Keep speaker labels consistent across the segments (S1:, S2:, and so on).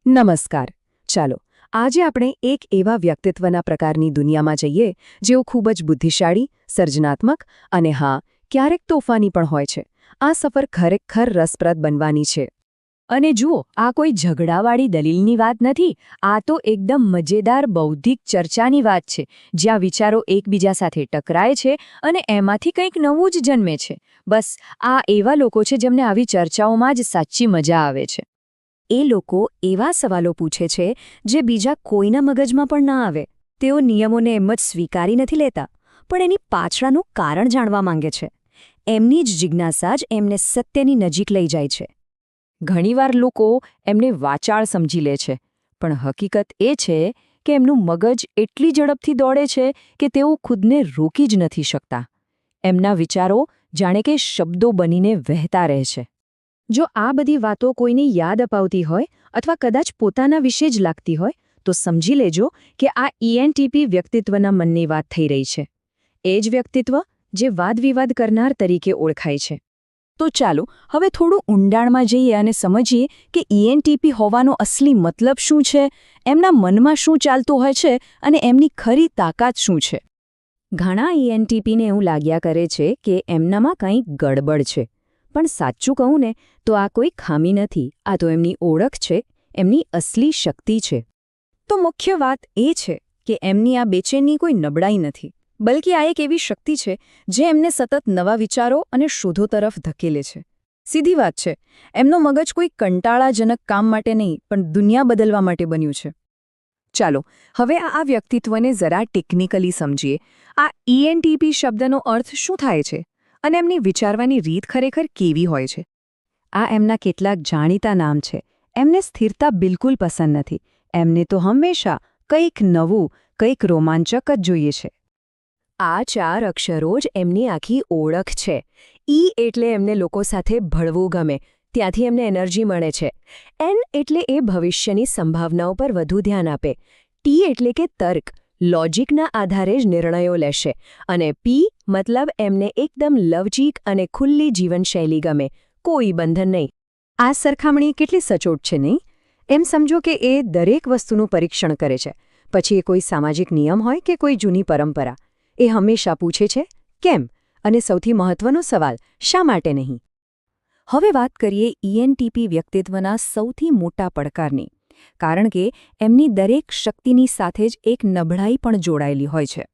S1: નમસ્કાર. ચાલો આજે આપણે એક એવા વ્યક્તિત્વના પ્રકારની દુનિયામાં જઈએ જેઓ ખૂબ જ બુદ્ધિશાળી, સર્જનાત્મક અને હા, ક્યારેક તોફાની પણ હોય છે. આ સફર ખરેખર રસપ્રદ બનવાની છે.
S2: અને જુઓ, આ કોઈ ઝઘડાવાળી દલીલની વાત નથી. આ તો એકદમ મજેદાર બૌદ્ધિક ચર્ચાની વાત છે, જ્યાં વિચારો એકબીજા સાથે ટકરાય છે અને એમાંથી કંઈક નવું જ જન્મે છે. બસ આ એવા લોકો છે જેમને આવી ચર્ચાઓમાં જ સાચી મજા આવે છે.
S3: એ લોકો એવા સવાલો પૂછે છે જે બીજા કોઈના મગજમાં પણ ના આવે. તેઓ નિયમોને એમ જ સ્વીકારી નથી લેતા, પણ એની પાછળનું કારણ જાણવા માંગે છે. એમની જ જિજ્ઞાસા જ એમને સત્યની નજીક લઈ જાય છે.
S2: ઘણીવાર લોકો એમને વાચાળ સમજી લે છે, પણ હકીકત એ છે કે એમનું મગજ એટલી ઝડપથી દોડે છે કે તેઓ ખુદને રોકી જ નથી શકતા. એમના વિચારો જાણે કે શબ્દો બનીને વહેતા રહે છે.
S1: જો આ બધી વાતો કોઈને યાદ અપાવતી હોય અથવા કદાચ પોતાના વિશે જ લાગતી હોય તો સમજી લેજો કે આ ENTP વ્યક્તિત્વના મનની વાત થઈ રહી છે. એ જ વ્યક્તિત્વ જે વાદવિવાદ કરનાર તરીકે ઓળખાય છે.
S2: તો ચાલો હવે થોડું ઊંડાણમાં જઈએ અને સમજીએ કે ENTP હોવાનો અસલી મતલબ શું છે, એમના મનમાં શું ચાલતું હોય છે અને એમની ખરી તાકાત શું છે.
S3: ઘણા ENTPને એવું લાગ્યા કરે છે કે એમનામાં કંઈક ગડબડ છે. પણ સાચું કહું ને તો આ કોઈ ખામી નથી. આ તો એમની ઓળખ છે, એમની અસલી શક્તિ છે.
S1: તો મુખ્ય વાત એ છે કે એમની આ બેચેની કોઈ નબળાઈ નથી, બલ્કિ આ એક એવી શક્તિ છે જે એમને સતત નવા વિચારો અને શોધો તરફ ધકેલે છે. સીધી વાત છે, એમનો મગજ કોઈ કંટાળાજનક કામ માટે નહીં પણ દુનિયા બદલવા માટે બન્યું છે. ચાલો હવે આ વ્યક્તિત્વને જરા ટેકનિકલી સમજીએ. આ ENTP શબ્દનો અર્થ શું થાય છે અને એમની વિચારવાની રીત ખરેખર કેવી હોય છે.
S3: આ એમના કેટલાક જાણીતા નામ છે. એમને સ્થિરતા બિલકુલ પસંદ નથી. એમને તો હંમેશા કંઈક નવું, કંઈક રોમાંચક જ જોઈએ છે. આ 4 અક્ષરો જ એમની આખી ઓળખ છે. E એટલે એમને લોકો સાથે ભળવું ગમે, ત્યાંથી એમને એનર્જી મળે છે. N એટલે એ ભવિષ્યની સંભાવનાઓ પર વધુ ધ્યાન આપે. T એટલે કે તર્ક, લોજિકના આધારે જ નિર્ણયો લેશે. અને P મતલબ એમને એકદમ લવચીક અને ખુલ્લી જીવનશૈલી ગમે, કોઈ બંધન નહીં.
S1: આ સરખામણી કેટલી સચોટ છે નહીં? એમ સમજો કે એ દરેક વસ્તુનું પરીક્ષણ કરે છે. પછી એ કોઈ સામાજિક નિયમ હોય કે કોઈ જૂની પરંપરા, એ હંમેશા પૂછે છે કેમ, અને સૌથી મહત્વનો સવાલ શા માટે નહીં.
S3: હવે વાત કરીએ ENTP વ્યક્તિત્વના સૌથી મોટા પડકારની. કારણ કે એમની દરેક શક્તિની સાથે જ એક નબળાઈ પણ જોડાયેલી હોય છે.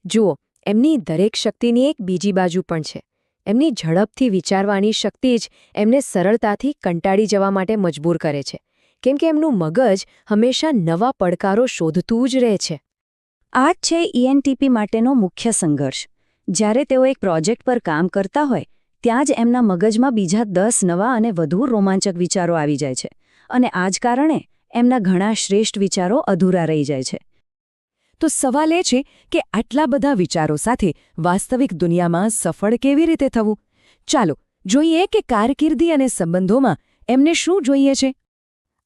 S2: જુઓ, એમની દરેક શક્તિની એક બીજી બાજુ પણ છે. એમની ઝડપથી વિચારવાની શક્તિ જ એમને સરળતાથી કંટાળી જવા માટે મજબૂર કરે છે, કેમ કે એમનું મગજ હંમેશા નવા પડકારો શોધતું જ રહે છે.
S3: આ જ છે ENTP માટેનો મુખ્ય સંઘર્ષ. જ્યારે તેઓ એક પ્રોજેક્ટ પર કામ કરતા હોય ત્યાં જ એમના મગજમાં બીજા 10 નવા અને વધુ રોમાંચક વિચારો આવી જાય છે. અને આ જ કારણે એમના ઘણા શ્રેષ્ઠ વિચારો અધૂરા રહી જાય છે.
S1: તો સવાલ એ છે કે આટલા બધા વિચારો સાથે વાસ્તવિક દુનિયામાં સફળ કેવી રીતે થવું? ચાલો જોઈએ કે કારકિર્દી અને સંબંધોમાં એમને શું જોઈએ છે.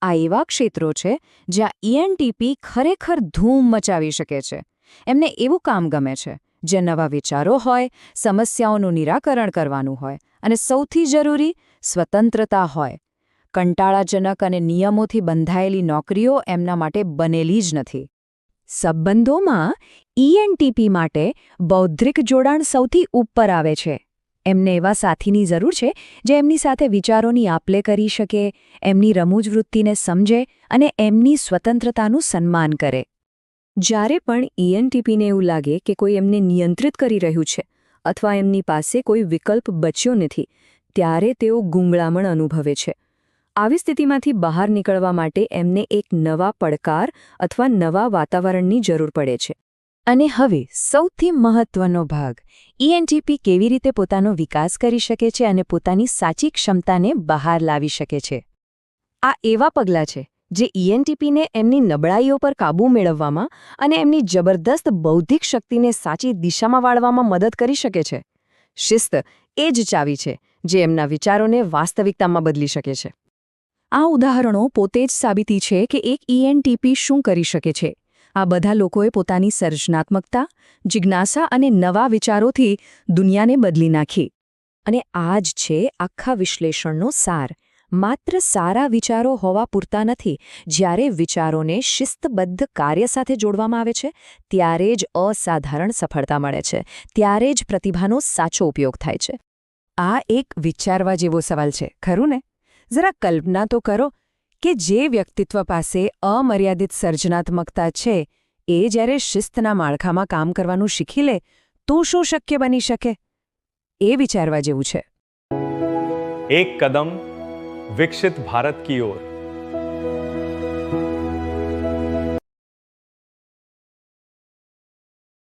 S1: આ એવા ક્ષેત્રો છે જ્યાં ENTP ખરેખર ધૂમ મચાવી શકે છે. એમને એવું કામ ગમે છે જે નવા વિચારો હોય, સમસ્યાઓનું નિરાકરણ કરવાનું હોય અને સૌથી જરૂરી સ્વતંત્રતા હોય. કંટાળાજનક અને નિયમોથી બંધાયેલી નોકરીઓ એમના માટે બનેલી જ નથી. સંબંધોમાં ENTP માટે બૌદ્ધિક જોડાણ સૌથી ઉપર આવે છે. એમને એવા સાથીની જરૂર છે જે એમની સાથે વિચારોની આપ-લે કરી શકે, એમની રમૂજવૃત્તિને સમજે અને એમની સ્વતંત્રતાનું સન્માન કરે. જ્યારે પણ ENTPને એવું લાગે કે કોઈ એમને નિયંત્રિત કરી રહ્યું છે અથવા એમની પાસે કોઈ વિકલ્પ બચ્યો નથી, ત્યારે તેઓ ગૂંગળામણ અનુભવે છે. આવી સ્થિતિમાંથી બહાર નીકળવા માટે એમને એક નવા પડકાર અથવા નવા વાતાવરણની જરૂર પડે છે. અને હવે સૌથી મહત્વનો ભાગ, ENTP કેવી રીતે પોતાનો વિકાસ કરી શકે છે અને પોતાની સાચી ક્ષમતાને બહાર લાવી શકે છે. આ એવા પગલાં છે જે ENTPને એમની નબળાઈઓ પર કાબૂ મેળવવામાં અને એમની જબરદસ્ત બૌદ્ધિક શક્તિને સાચી દિશામાં વાળવામાં મદદ કરી શકે છે. શિસ્ત એ જ ચાવી છે જે એમના વિચારોને વાસ્તવિકતામાં બદલી શકે છે. આ ઉદાહરણો પોતે જ સાબિતી છે કે એક ENTP શું કરી શકે છે. આ બધા લોકોએ પોતાની સર્જનાત્મકતા, જિજ્ઞાસા અને નવા વિચારોથી દુનિયાને બદલી નાખી. અને આ જ છે આખા વિશ્લેષણનો સાર.
S2: માત્ર સારા વિચારો હોવા પૂરતા નથી. જ્યારે વિચારોને શિસ્તબદ્ધ કાર્ય સાથે જોડવામાં આવે છે ત્યારે જ અસાધારણ સફળતા મળે છે, ત્યારે જ પ્રતિભાનો સાચો ઉપયોગ થાય છે.
S1: આ એક વિચારવા જેવો સવાલ છે, ખરું ને? જરા કલ્પના તો કરો કે જે વ્યક્તિત્વ પાસે અમર્યાદિત સર્જનાત્મકતા છે એ જ્યારે શિસ્તના માળખામાં કામ કરવાનું શીખી લે તો શું શક્ય બની શકે? એ વિચારવા જેવું છે.
S4: एक कदम विकसित भारत की ओर।